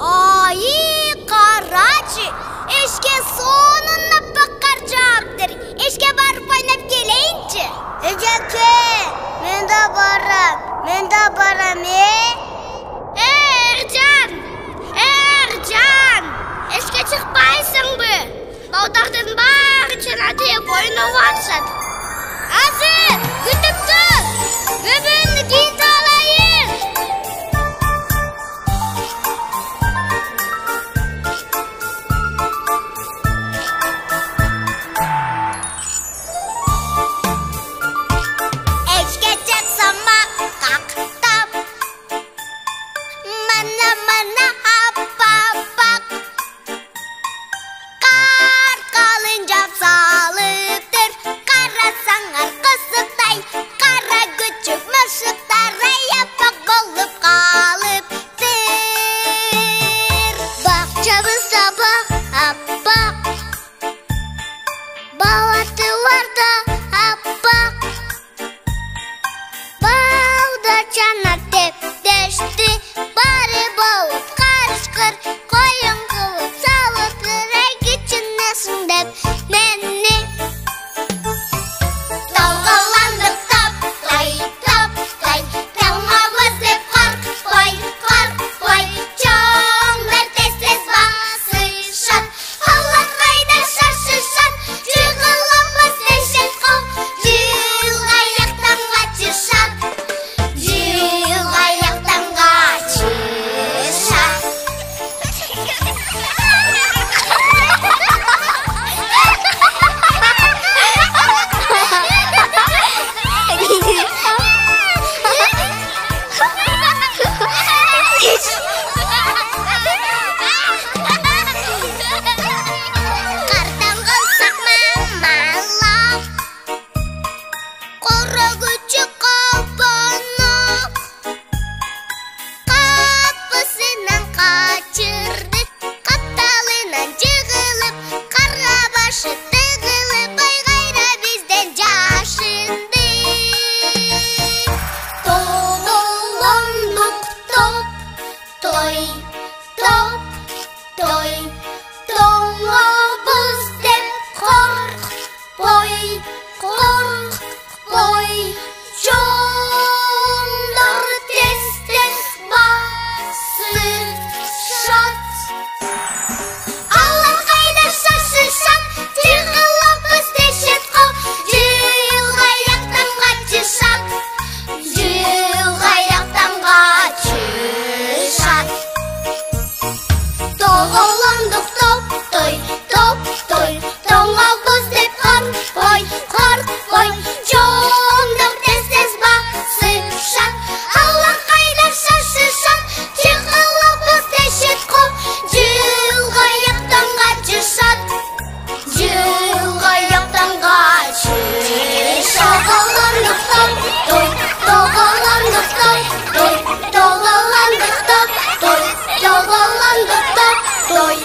Ай, қарачы, ешке сонында баққар жауаптыр. Ешке барып ойнап келейінші. Эжеке, мен да барам, Эржан, ешке шықпайсың бі? Баудақтың бағы чынатып ойнап атсады. Азыр, күтіп тұр, өбінді кейін алайын. Ешке жатсама қақтап, мана аппақ, қар қалың жапсалыптыр, қарасаңар қысықтай, қара күчік мұшықтар аяпақ болып қалыптыр. Бақшамызда бақ аппақ, балатыларда аппақ, балда жанар теп-тешті, бары болып қарышқыр, қойын қылып салыптыр, әйгі чынасың деп мені. Талғаландық таптай, талмабыз деп қарқпай, жоңдар тез басы шат, Allah қайда шашы шат, жығыламыз дешет қол, жылғаяқтан ғачы шат, Қартам қылсақ мамалап, қора күчі қапанып, қапысынан қачырды, қапталынан жығылып, қарға башы тығылып, айғайра бізден жашынды. Тоғылындық топ-той, тоңабыз деп қорқпой, жоңдар тез басы шат. Allah қайда шашы шат, жығыламыз дешет қол, жылғаяқтан ғачы шат, Тоғылындық топ-той, тоңабыз деп қорқпой, жоңдар тез басы шат. Allah қайда шашы шат, жығыламыз дешет қол, жылғаяқтан ғачы шат, Тоғылындық топ-той, тоғылындық топ-той,